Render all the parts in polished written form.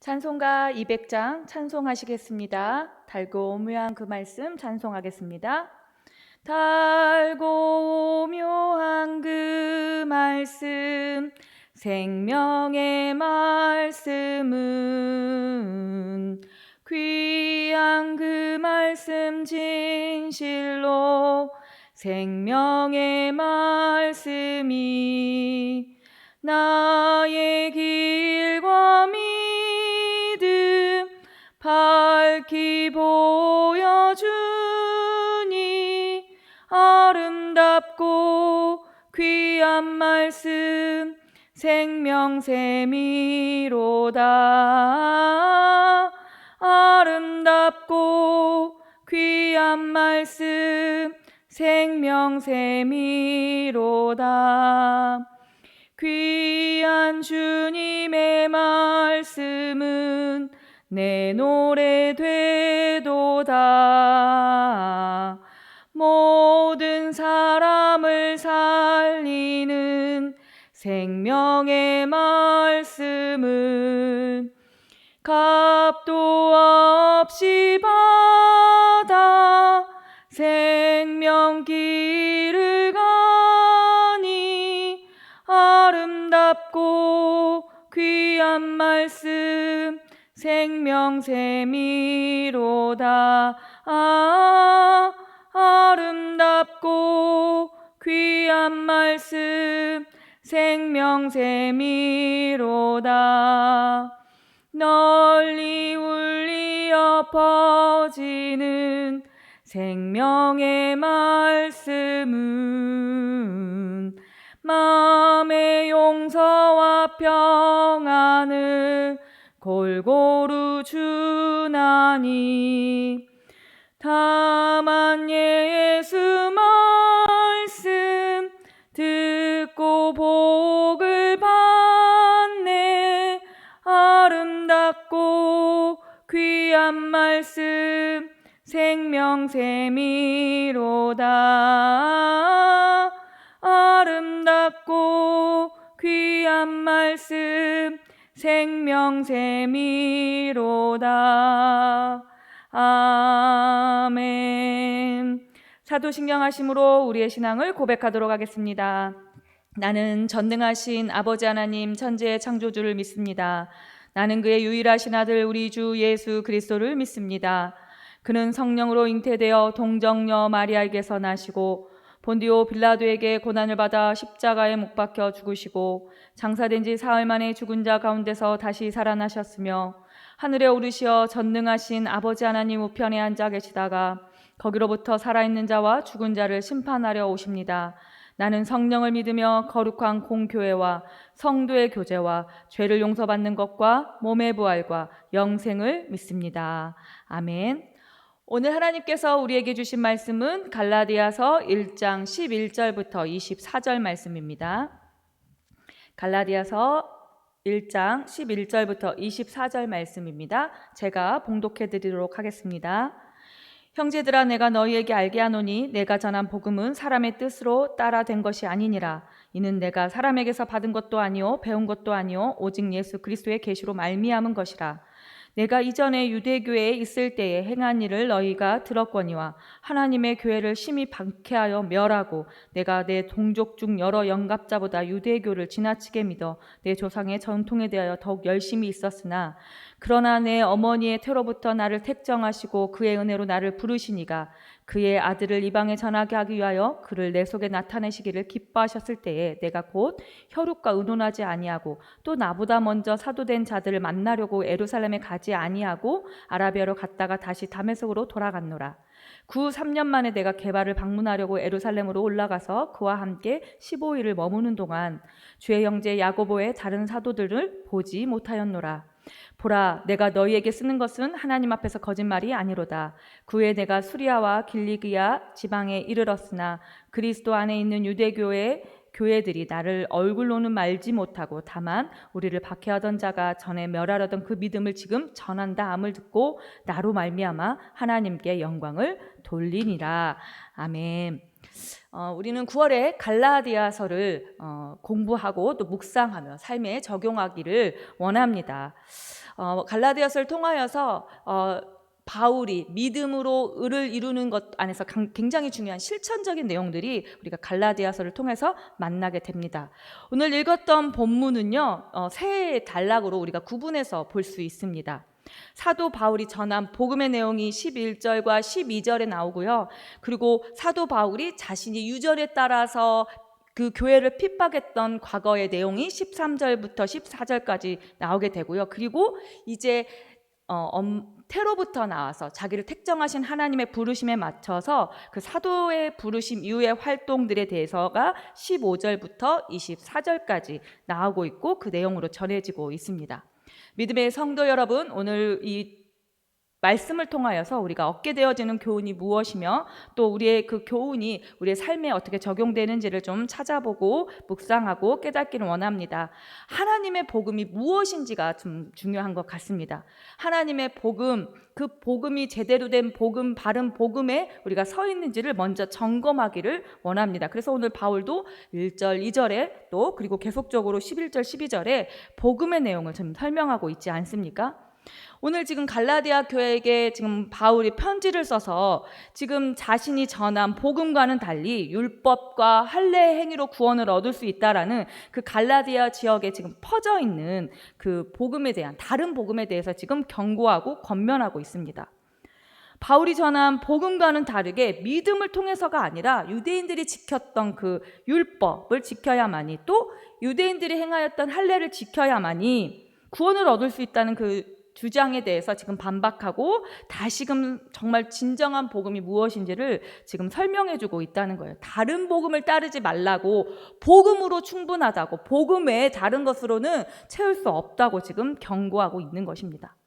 찬송가 200장 찬송하시겠습니다. 달고 오묘한 그 말씀 찬송하겠습니다. 달고 오묘한 그 말씀, 생명의 말씀은 귀한 그 말씀 진실로 생명의 말씀이 나의 길과 믿음 밝히 보여주니 아름답고 귀한 말씀 생명샘이로다. 아름답고 귀한 말씀 생명샘이로다. 귀한 주님의 말씀은 내 노래 되도다. 모든 사람을 살리는 생명의 말씀은 값도 없이 받아 생명길을 가니 아름답고 귀한 말씀 생명샘이로다. 아름답고 귀한 말씀 생명샘이로다. 널리 울리어 퍼지는 생명의 말씀은 마음의 용서와 평안을 골고루 주나니 다만 예수 말씀 듣고 복을 받네. 아름답고 귀한 말씀 생명샘이로다. 아름답고 귀한 말씀 생명샘이로다. 아멘. 사도신경하심으로 우리의 신앙을 고백하도록 하겠습니다. 나는 전능하신 아버지 하나님 천지의 창조주를 믿습니다. 나는 그의 유일하신 아들 우리 주 예수 그리스도를 믿습니다. 그는 성령으로 잉태되어 동정녀 마리아에게서 나시고 본디오 빌라도에게 고난을 받아 십자가에 못 박혀 죽으시고 장사된 지 사흘 만에 죽은 자 가운데서 다시 살아나셨으며 하늘에 오르시어 전능하신 아버지 하나님 우편에 앉아 계시다가 거기로부터 살아있는 자와 죽은 자를 심판하려 오십니다. 나는 성령을 믿으며 거룩한 공교회와 성도의 교제와 죄를 용서받는 것과 몸의 부활과 영생을 믿습니다. 아멘. 오늘 하나님께서 우리에게 주신 말씀은 갈라디아서 1장 11절부터 24절 말씀입니다. 갈라디아서 1장 11절부터 24절 말씀입니다. 제가 봉독해 드리도록 하겠습니다. 형제들아, 내가 너희에게 알게 하노니 내가 전한 복음은 사람의 뜻으로 따라 된 것이 아니니라. 이는 내가 사람에게서 받은 것도 아니요 배운 것도 아니요 오직 예수 그리스도의 계시로 말미암은 것이라. 내가 이전에 유대교회에 있을 때에 행한 일을 너희가 들었거니와 하나님의 교회를 심히 박해하여 멸하고 내가 내 동족 중 여러 영갑자보다 유대교를 지나치게 믿어 내 조상의 전통에 대하여 더욱 열심히 있었으나 그러나 내 어머니의 태로부터 나를 택정하시고 그의 은혜로 나를 부르시니가 그의 아들을 이방에 전하게 하기 위하여 그를 내 속에 나타내시기를 기뻐하셨을 때에 내가 곧 혈육과 의논하지 아니하고 또 나보다 먼저 사도된 자들을 만나려고 예루살렘에 가지 아니하고 아라비아로 갔다가 다시 다메섹으로 돌아갔노라. 구 3년 만에 내가 게바를 방문하려고 예루살렘으로 올라가서 그와 함께 15일을 머무는 동안 주의 형제 야고보의 다른 사도들을 보지 못하였노라. 보라, 내가 너희에게 쓰는 것은 하나님 앞에서 거짓말이 아니로다. 그후에 내가 수리아와 길리기아 지방에 이르렀으나 그리스도 안에 있는 유대교의 교회들이 나를 얼굴로는 말지 못하고 다만 우리를 박해하던 자가 전에 멸하려던 그 믿음을 지금 전한다 함을 듣고 나로 말미암아 하나님께 영광을 돌리니라. 아멘. 우리는 9월에 갈라디아서를 공부하고 또 묵상하며 삶에 적용하기를 원합니다. 갈라디아서를 통하여서 바울이 믿음으로 의를 이루는 것 안에서 굉장히 중요한 실천적인 내용들이 우리가 갈라디아서를 통해서 만나게 됩니다. 오늘 읽었던 본문은요, 세 단락으로 우리가 구분해서 볼 수 있습니다. 사도 바울이 전한 복음의 내용이 11절과 12절에 나오고요. 그리고 사도 바울이 자신이 유전에 따라서 그 교회를 핍박했던 과거의 내용이 13절부터 14절까지 나오게 되고요. 그리고 이제 태로부터 나와서 자기를 택정하신 하나님의 부르심에 맞춰서 그 사도의 부르심 이후의 활동들에 대해서가 15절부터 24절까지 나오고 있고 그 내용으로 전해지고 있습니다. 믿음의 성도 여러분, 오늘 이 말씀을 통하여서 우리가 얻게 되어지는 교훈이 무엇이며 또 우리의 그 교훈이 우리의 삶에 어떻게 적용되는지를 좀 찾아보고 묵상하고 깨닫기를 원합니다. 하나님의 복음이 무엇인지가 좀 중요한 것 같습니다. 하나님의 복음, 그 복음이 제대로 된 복음, 바른 복음에 우리가 서 있는지를 먼저 점검하기를 원합니다. 그래서 오늘 바울도 1절, 2절에 또 그리고 계속적으로 11절, 12절에 복음의 내용을 좀 설명하고 있지 않습니까? 오늘 지금 갈라디아 교회에게 지금 바울이 편지를 써서 지금 자신이 전한 복음과는 달리 율법과 할례의 행위로 구원을 얻을 수 있다라는 그 갈라디아 지역에 지금 퍼져 있는 그 복음에 대한 다른 복음에 대해서 지금 경고하고 권면하고 있습니다. 바울이 전한 복음과는 다르게 믿음을 통해서가 아니라 유대인들이 지켰던 그 율법을 지켜야만이 또 유대인들이 행하였던 할례를 지켜야만이 구원을 얻을 수 있다는 그 주장에 대해서 지금 반박하고 다시금 정말 진정한 복음이 무엇인지를 지금 설명해주고 있다는 거예요. 다른 복음을 따르지 말라고, 복음으로 충분하다고, 복음 외에 다른 것으로는 채울 수 없다고 지금 경고하고 있는 것입니다.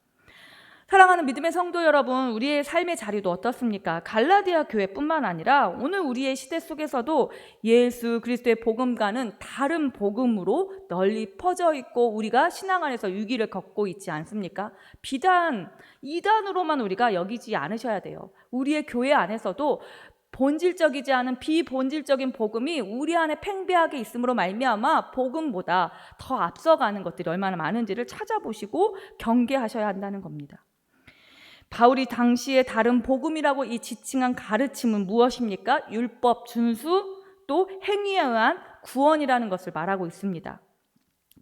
사랑하는 믿음의 성도 여러분, 우리의 삶의 자리도 어떻습니까? 갈라디아 교회뿐만 아니라 오늘 우리의 시대 속에서도 예수 그리스도의 복음과는 다른 복음으로 널리 퍼져 있고 우리가 신앙 안에서 유기를 걷고 있지 않습니까? 비단 이단으로만 우리가 여기지 않으셔야 돼요. 우리의 교회 안에서도 본질적이지 않은 비본질적인 복음이 우리 안에 팽배하게 있음으로 말미암아 복음보다 더 앞서가는 것들이 얼마나 많은지를 찾아보시고 경계하셔야 한다는 겁니다. 바울이 당시에 다른 복음이라고 이 지칭한 가르침은 무엇입니까? 율법 준수 또 행위에 의한 구원이라는 것을 말하고 있습니다.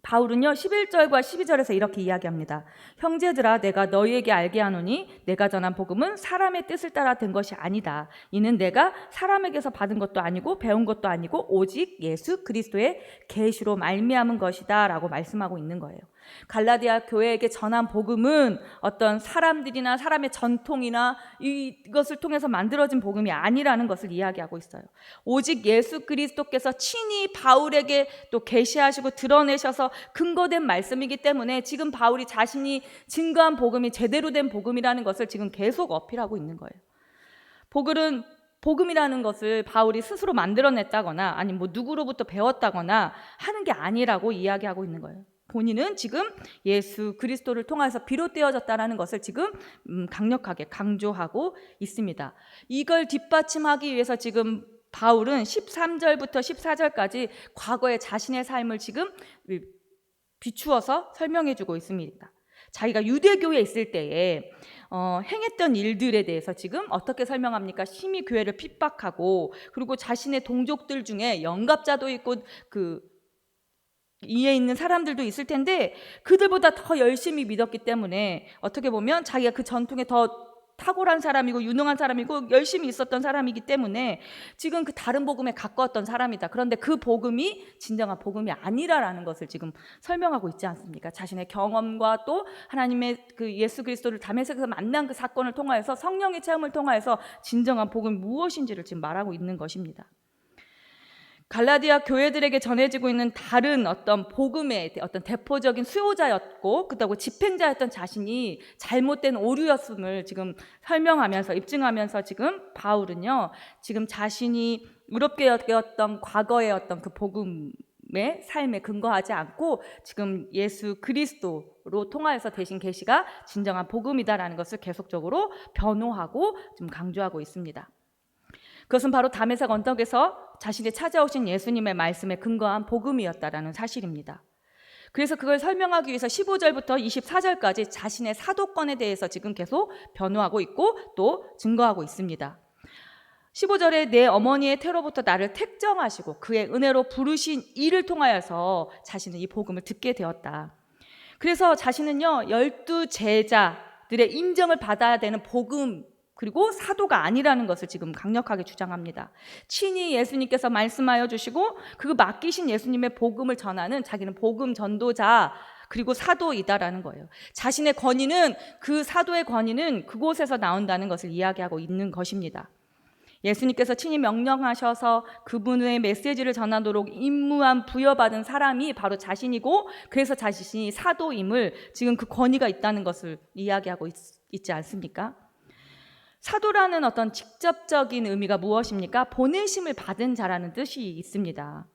바울은요 11절과 12절에서 이렇게 이야기합니다. 형제들아 내가 너희에게 알게 하노니 내가 전한 복음은 사람의 뜻을 따라 된 것이 아니다. 이는 내가 사람에게서 받은 것도 아니고 배운 것도 아니고 오직 예수 그리스도의 계시로 말미암은 것이다 라고 말씀하고 있는 거예요. 갈라디아 교회에게 전한 복음은 어떤 사람들이나 사람의 전통이나 이것을 통해서 만들어진 복음이 아니라는 것을 이야기하고 있어요. 오직 예수 그리스도께서 친히 바울에게 또 계시하시고 드러내셔서 근거된 말씀이기 때문에 지금 바울이 자신이 증거한 복음이 제대로 된 복음이라는 것을 지금 계속 어필하고 있는 거예요. 복음이라는 것을 바울이 스스로 만들어냈다거나 아니면 뭐 누구로부터 배웠다거나 하는 게 아니라고 이야기하고 있는 거예요. 본인은 지금 예수 그리스도를 통해서 비롯되어졌다는 것을 지금 강력하게 강조하고 있습니다. 이걸 뒷받침하기 위해서 지금 바울은 13절부터 14절까지 과거의 자신의 삶을 지금 비추어서 설명해주고 있습니다. 자기가 유대교에 있을 때에 행했던 일들에 대해서 지금 어떻게 설명합니까? 심히 교회를 핍박하고 그리고 자신의 동족들 중에 영갑자도 있고 그 이에 있는 사람들도 있을 텐데 그들보다 더 열심히 믿었기 때문에 어떻게 보면 자기가 그 전통에 더 탁월한 사람이고 유능한 사람이고 열심히 있었던 사람이기 때문에 지금 그 다른 복음에 가까웠던 사람이다. 그런데 그 복음이 진정한 복음이 아니라라는 것을 지금 설명하고 있지 않습니까? 자신의 경험과 또 하나님의 그 예수 그리스도를 다메섹에서 만난 그 사건을 통하여서 성령의 체험을 통하여서 진정한 복음이 무엇인지를 지금 말하고 있는 것입니다. 갈라디아 교회들에게 전해지고 있는 다른 어떤 복음의 어떤 대표적인 수요자였고 그렇다고 집행자였던 자신이 잘못된 오류였음을 지금 설명하면서 입증하면서 지금 바울은요 지금 자신이 의롭게 여겼던 과거의 어떤 그 복음의 삶에 근거하지 않고 지금 예수 그리스도로 통하여서 되신 계시가 진정한 복음이다라는 것을 계속적으로 변호하고 좀 강조하고 있습니다. 그것은 바로 다메섹 언덕에서 자신이 찾아오신 예수님의 말씀에 근거한 복음이었다라는 사실입니다. 그래서 그걸 설명하기 위해서 15절부터 24절까지 자신의 사도권에 대해서 지금 계속 변호하고 있고 또 증거하고 있습니다. 15절에 내 어머니의 태로부터 나를 택정하시고 그의 은혜로 부르신 이를 통하여서 자신은 이 복음을 듣게 되었다. 그래서 자신은요 12 제자들의 인정을 받아야 되는 복음 그리고 사도가 아니라는 것을 지금 강력하게 주장합니다. 친히 예수님께서 말씀하여 주시고 그 맡기신 예수님의 복음을 전하는 자기는 복음 전도자 그리고 사도이다라는 거예요. 자신의 권위는 그 사도의 권위는 그곳에서 나온다는 것을 이야기하고 있는 것입니다. 예수님께서 친히 명령하셔서 그분의 메시지를 전하도록 임무한 부여받은 사람이 바로 자신이고 그래서 자신이 사도임을 지금 그 권위가 있다는 것을 이야기하고 있지 않습니까? 사도라는 어떤 직접적인 의미가 무엇입니까? 보내심을 받은 자라는 뜻이 있습니다.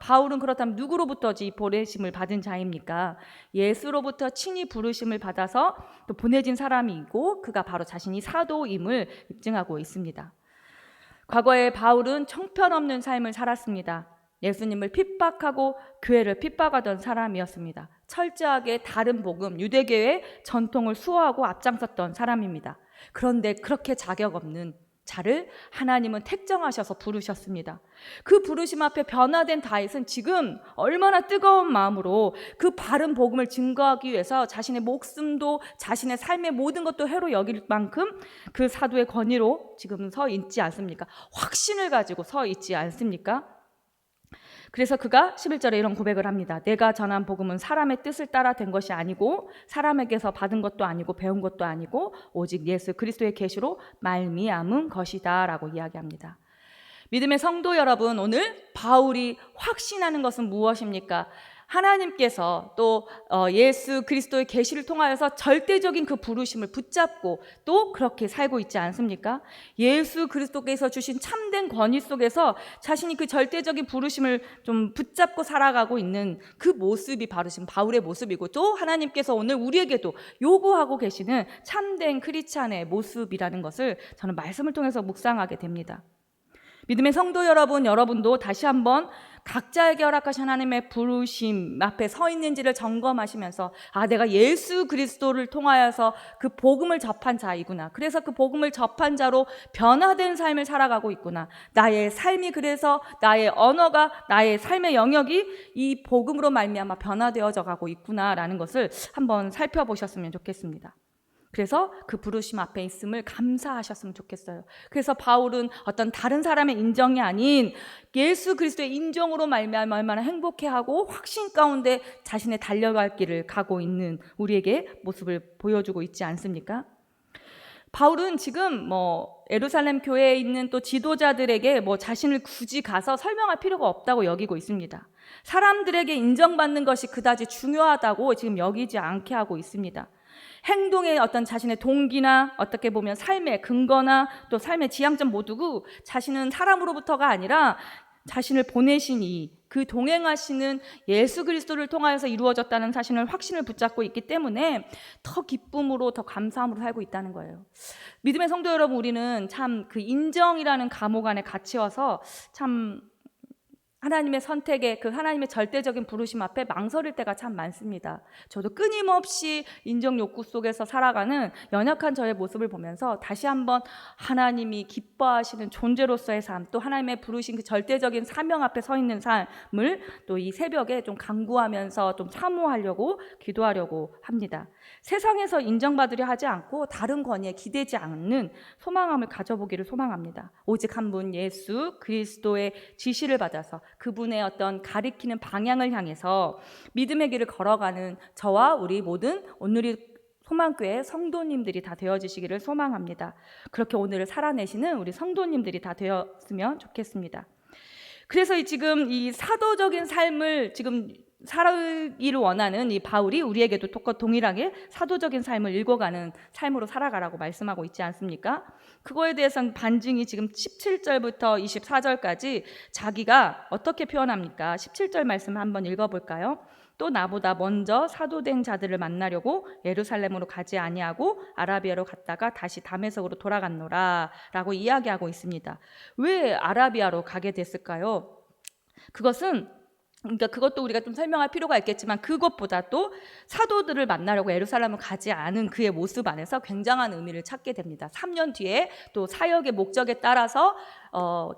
바울은 그렇다면 누구로부터지 보내심을 받은 자입니까? 예수로부터 친히 부르심을 받아서 또 보내진 사람이고 그가 바로 자신이 사도임을 입증하고 있습니다. 과거에 바울은 형편없는 삶을 살았습니다. 예수님을 핍박하고 교회를 핍박하던 사람이었습니다. 철저하게 다른 복음, 유대교의 전통을 수호하고 앞장섰던 사람입니다. 그런데 그렇게 자격 없는 자를 하나님은 택정하셔서 부르셨습니다. 그 부르심 앞에 변화된 다윗은 지금 얼마나 뜨거운 마음으로 그 바른 복음을 증거하기 위해서 자신의 목숨도 자신의 삶의 모든 것도 해로 여길 만큼 그 사도의 권위로 지금 서 있지 않습니까? 확신을 가지고 서 있지 않습니까? 그래서 그가 11절에 이런 고백을 합니다. 내가 전한 복음은 사람의 뜻을 따라 된 것이 아니고 사람에게서 받은 것도 아니고 배운 것도 아니고 오직 예수 그리스도의 계시로 말미암은 것이다 라고 이야기합니다. 믿음의 성도 여러분, 오늘 바울이 확신하는 것은 무엇입니까? 하나님께서 또 예수 그리스도의 계시를 통하여서 절대적인 그 부르심을 붙잡고 또 그렇게 살고 있지 않습니까? 예수 그리스도께서 주신 참된 권위 속에서 자신이 그 절대적인 부르심을 좀 붙잡고 살아가고 있는 그 모습이 바로 지금 바울의 모습이고 또 하나님께서 오늘 우리에게도 요구하고 계시는 참된 크리스찬의 모습이라는 것을 저는 말씀을 통해서 묵상하게 됩니다. 믿음의 성도 여러분, 여러분도 다시 한번 각자에게 허락하신 하나님의 부르심 앞에 서 있는지를 점검하시면서 내가 예수 그리스도를 통하여서 그 복음을 접한 자이구나. 그래서 그 복음을 접한 자로 변화된 삶을 살아가고 있구나. 나의 삶이 그래서 나의 언어가 나의 삶의 영역이 이 복음으로 말미암아 변화되어져 가고 있구나라는 것을 한번 살펴보셨으면 좋겠습니다. 그래서 그 부르심 앞에 있음을 감사하셨으면 좋겠어요. 그래서 바울은 어떤 다른 사람의 인정이 아닌 예수 그리스도의 인정으로 말미암아 얼마나 행복해하고 확신 가운데 자신의 달려갈 길을 가고 있는 우리에게 모습을 보여주고 있지 않습니까? 바울은 지금 예루살렘 교회에 있는 또 지도자들에게 자신을 굳이 가서 설명할 필요가 없다고 여기고 있습니다. 사람들에게 인정받는 것이 그다지 중요하다고 지금 여기지 않게 하고 있습니다. 행동의 어떤 자신의 동기나 어떻게 보면 삶의 근거나 또 삶의 지향점 모두 자신은 사람으로부터가 아니라 자신을 보내신 그 동행하시는 예수 그리스도를 통하여서 이루어졌다는 사실을 확신을 붙잡고 있기 때문에 더 기쁨으로 더 감사함으로 살고 있다는 거예요. 믿음의 성도 여러분, 우리는 참 그 인정이라는 감옥 안에 갇혀서 참 하나님의 선택에 그 하나님의 절대적인 부르심 앞에 망설일 때가 참 많습니다. 저도 끊임없이 인정 욕구 속에서 살아가는 연약한 저의 모습을 보면서 다시 한번 하나님이 기뻐하시는 존재로서의 삶, 또 하나님의 부르신 그 절대적인 사명 앞에 서 있는 삶을 또 이 새벽에 좀 강구하면서 좀 사모하려고 기도하려고 합니다. 세상에서 인정받으려 하지 않고 다른 권위에 기대지 않는 소망함을 가져보기를 소망합니다. 오직 한 분 예수 그리스도의 지시를 받아서 그분의 어떤 가리키는 방향을 향해서 믿음의 길을 걸어가는 저와 우리 모든 오늘이 소망교회 성도님들이 다 되어지시기를 소망합니다. 그렇게 오늘을 살아내시는 우리 성도님들이 다 되었으면 좋겠습니다. 그래서 지금 이 사도적인 삶을 지금 살기를 원하는 이 바울이 우리에게도 동일하게 사도적인 삶을 읽어가는 삶으로 살아가라고 말씀하고 있지 않습니까? 그거에 대해서는 반증이 지금 17절부터 24절까지 자기가 어떻게 표현합니까? 17절 말씀 한번 읽어볼까요? 또 나보다 먼저 사도된 자들을 만나려고 예루살렘으로 가지 아니하고 아라비아로 갔다가 다시 다메섹으로 돌아갔노라 라고 이야기하고 있습니다. 왜 아라비아로 가게 됐을까요? 그것은 그러니까 그것도 우리가 좀 설명할 필요가 있겠지만 그것보다 또 사도들을 만나려고 예루살렘을 가지 않은 그의 모습 안에서 굉장한 의미를 찾게 됩니다. 3년 뒤에 또 사역의 목적에 따라서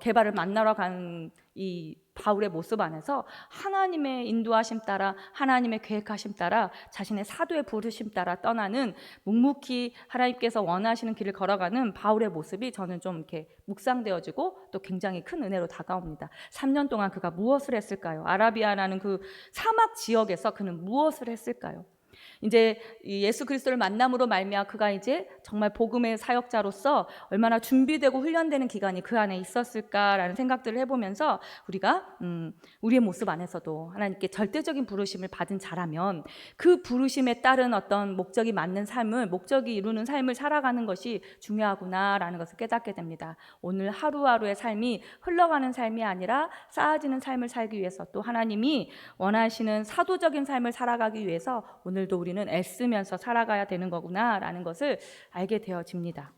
게바를 만나러 간 이 바울의 모습 안에서 하나님의 인도하심 따라, 하나님의 계획하심 따라, 자신의 사도의 부르심 따라 떠나는 묵묵히 하나님께서 원하시는 길을 걸어가는 바울의 모습이 저는 좀 이렇게 묵상되어지고 또 굉장히 큰 은혜로 다가옵니다. 3년 동안 그가 무엇을 했을까요? 아라비아라는 그 사막 지역에서 그는 무엇을 했을까요? 이제 예수 그리스도를 만남으로 말미암아 그가 이제 정말 복음의 사역자로서 얼마나 준비되고 훈련되는 기간이 그 안에 있었을까라는 생각들을 해보면서 우리가 우리의 모습 안에서도 하나님께 절대적인 부르심을 받은 자라면 그 부르심에 따른 어떤 목적이 맞는 삶을, 목적이 이루는 삶을 살아가는 것이 중요하구나라는 것을 깨닫게 됩니다. 오늘 하루하루의 삶이 흘러가는 삶이 아니라 쌓아지는 삶을 살기 위해서, 또 하나님이 원하시는 사도적인 삶을 살아가기 위해서 오늘도 우리는 애쓰면서 살아가야 되는 거구나라는 것을 알게 되어집니다.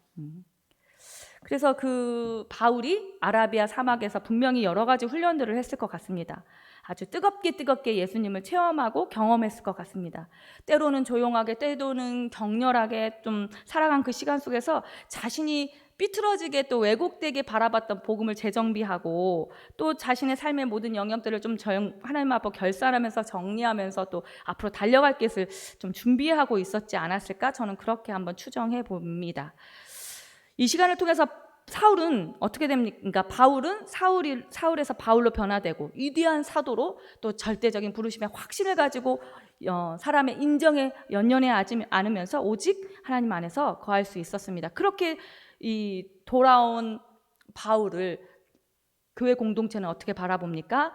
그래서 그 바울이 아라비아 사막에서 분명히 여러 가지 훈련들을 했을 것 같습니다. 아주 뜨겁게 예수님을 체험하고 경험했을 것 같습니다. 때로는 조용하게, 때로는 격렬하게 좀 살아간 그 시간 속에서 자신이 삐뚤어지게 또 왜곡되게 바라봤던 복음을 재정비하고 또 자신의 삶의 모든 영역들을 좀 하나님 앞에 결산하면서 정리하면서 또 앞으로 달려갈 것을 좀 준비하고 있었지 않았을까? 저는 그렇게 한번 추정해 봅니다. 이 시간을 통해서 사울은 어떻게 됩니까? 그러니까 바울은 사울에서 바울로 변화되고 위대한 사도로 또 절대적인 부르심의 확신을 가지고 사람의 인정에 연연해 않으면서 오직 하나님 안에서 거할 수 있었습니다. 그렇게 이 돌아온 바울을 교회 공동체는 어떻게 바라봅니까?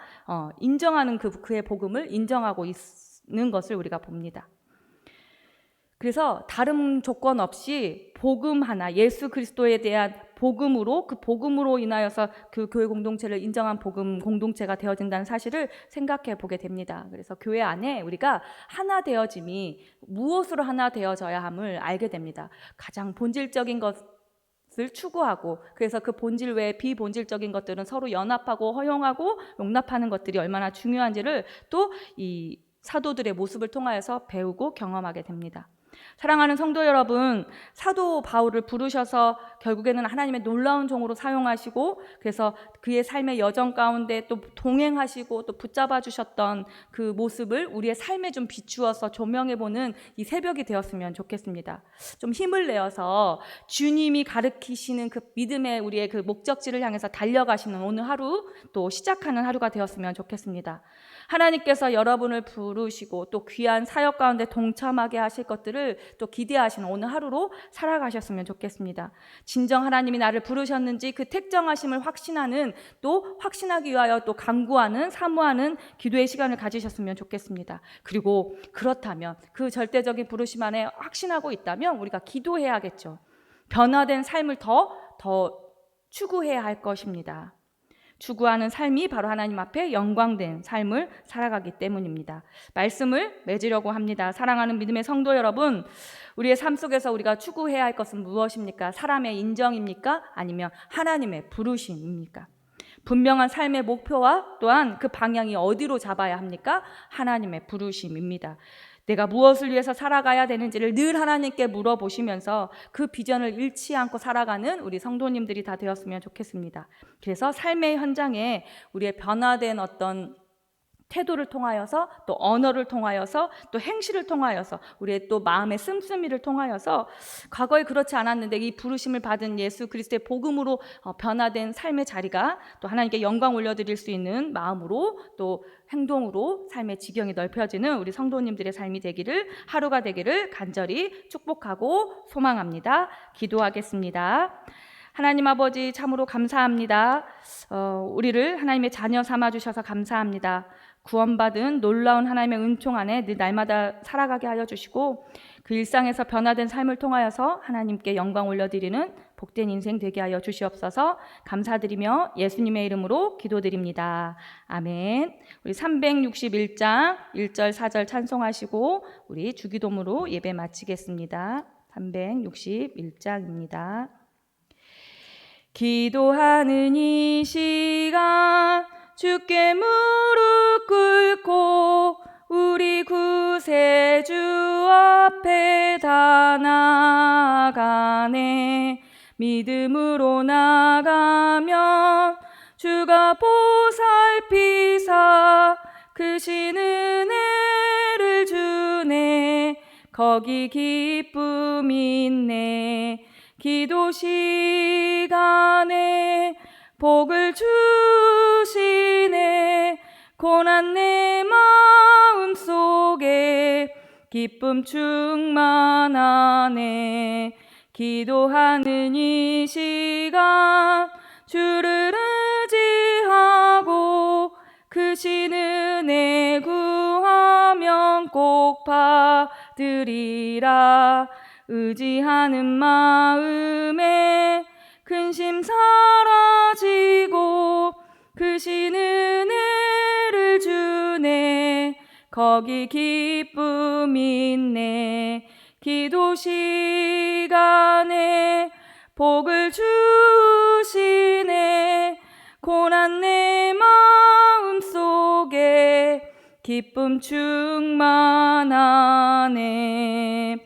인정하는 그의 복음을 인정하고 있는 것을 우리가 봅니다. 그래서 다른 조건 없이 복음 하나, 예수 그리스도에 대한 복음으로, 그 복음으로 인하여서 그 교회 공동체를 인정한 복음 공동체가 되어진다는 사실을 생각해 보게 됩니다. 그래서 교회 안에 우리가 하나 되어짐이 무엇으로 하나 되어져야 함을 알게 됩니다. 가장 본질적인 것을 추구하고, 그래서 그 본질 외에 비본질적인 것들은 서로 연합하고 허용하고 용납하는 것들이 얼마나 중요한지를 또 이 사도들의 모습을 통하여서 배우고 경험하게 됩니다. 사랑하는 성도 여러분, 사도 바울을 부르셔서 결국에는 하나님의 놀라운 종으로 사용하시고, 그래서 그의 삶의 여정 가운데 또 동행하시고 또 붙잡아 주셨던 그 모습을 우리의 삶에 좀 비추어서 조명해보는 이 새벽이 되었으면 좋겠습니다. 좀 힘을 내어서 주님이 가르치시는 그 믿음의 우리의 그 목적지를 향해서 달려가시는 오늘 하루, 또 시작하는 하루가 되었으면 좋겠습니다. 하나님께서 여러분을 부르시고 또 귀한 사역 가운데 동참하게 하실 것들을 또 기대하시는 오늘 하루로 살아가셨으면 좋겠습니다. 진정 하나님이 나를 부르셨는지 그 택정하심을 확신하는, 또 확신하기 위하여 또 간구하는, 사모하는 기도의 시간을 가지셨으면 좋겠습니다. 그리고 그렇다면 그 절대적인 부르심 안에 확신하고 있다면 우리가 기도해야겠죠. 변화된 삶을 더 추구해야 할 것입니다. 추구하는 삶이 바로 하나님 앞에 영광된 삶을 살아가기 때문입니다. 말씀을 맺으려고 합니다. 사랑하는 믿음의 성도 여러분, 우리의 삶 속에서 우리가 추구해야 할 것은 무엇입니까? 사람의 인정입니까? 아니면 하나님의 부르심입니까? 분명한 삶의 목표와 또한 그 방향이 어디로 잡아야 합니까? 하나님의 부르심입니다. 내가 무엇을 위해서 살아가야 되는지를 늘 하나님께 물어보시면서 그 비전을 잃지 않고 살아가는 우리 성도님들이 다 되었으면 좋겠습니다. 그래서 삶의 현장에 우리의 변화된 어떤 태도를 통하여서, 또 언어를 통하여서, 또 행실을 통하여서, 우리의 또 마음의 씀씀이를 통하여서 과거에 그렇지 않았는데 이 부르심을 받은 예수 그리스도의 복음으로 변화된 삶의 자리가 또 하나님께 영광 올려드릴 수 있는 마음으로 또 행동으로 삶의 지경이 넓혀지는 우리 성도님들의 삶이 되기를, 하루가 되기를 간절히 축복하고 소망합니다. 기도하겠습니다. 하나님 아버지, 참으로 감사합니다. 우리를 하나님의 자녀 삼아주셔서 감사합니다. 구원받은 놀라운 하나님의 은총 안에 늘 날마다 살아가게 하여 주시고, 그 일상에서 변화된 삶을 통하여서 하나님께 영광 올려드리는 복된 인생 되게 하여 주시옵소서. 감사드리며 예수님의 이름으로 기도드립니다. 아멘. 우리 361장 1절 4절 찬송하시고 우리 주기도문으로 예배 마치겠습니다. 361장입니다. 기도하는 이 시간 주께 무릎 꿇고 우리 구세주 앞에 다 나가네. 믿음으로 나가면 주가 보살피사 크신 은혜를 주네. 거기 기쁨 있네. 기도 시간에 복을 주시네. 고난 내 마음 속에 기쁨 충만하네. 기도하는 이 시간 주를 의지하고 크신 은혜 구하면 꼭 받으리라. 의지하는 마음에 근심 사라지고 크신 은혜를 주네. 거기 기쁨 있네. 기도 시간에 복을 주시네. 고난 내 마음 속에 기쁨 충만하네.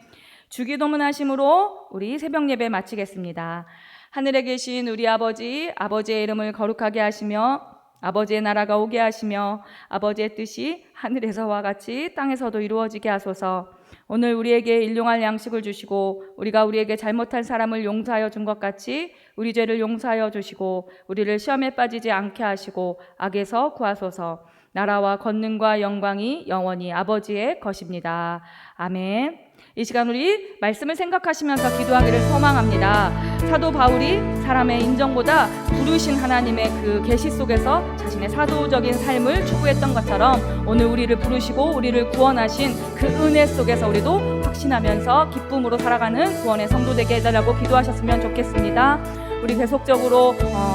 주기도문 하심으로 우리 새벽 예배 마치겠습니다. 하늘에 계신 우리 아버지, 아버지의 이름을 거룩하게 하시며 아버지의 나라가 오게 하시며 아버지의 뜻이 하늘에서와 같이 땅에서도 이루어지게 하소서. 오늘 우리에게 일용할 양식을 주시고 우리가 우리에게 잘못한 사람을 용서하여 준 것 같이 우리 죄를 용서하여 주시고 우리를 시험에 빠지지 않게 하시고 악에서 구하소서. 나라와 권능과 영광이 영원히 아버지의 것입니다. 아멘. 이 시간 우리 말씀을 생각하시면서 기도하기를 소망합니다. 사도 바울이 사람의 인정보다 부르신 하나님의 그 계시 속에서 자신의 사도적인 삶을 추구했던 것처럼 오늘 우리를 부르시고 우리를 구원하신 그 은혜 속에서 우리도 확신하면서 기쁨으로 살아가는 구원의 성도 되게 해달라고 기도하셨으면 좋겠습니다. 우리 계속적으로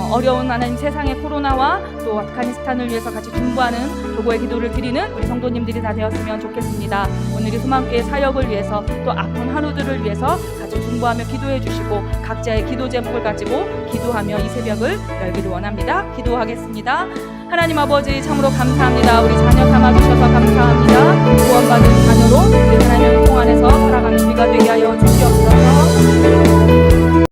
어려운 하나님 세상의 코로나와 또 아프가니스탄을 위해서 같이 중보하는 도고의 기도를 드리는 우리 성도님들이 다 되었으면 좋겠습니다. 오늘 이 소망교회 사역을 위해서 또 아픈 하루들을 위해서 같이 중보하며 기도해 주시고 각자의 기도 제목을 가지고 기도하며 이 새벽을 열기를 원합니다. 기도하겠습니다. 하나님 아버지 참으로 감사합니다. 우리 자녀 삼아주셔서 감사합니다. 구원받은 자녀로 우리 하나님의 통 안에서 살아가는 우리가 되게 하여 주시옵소서.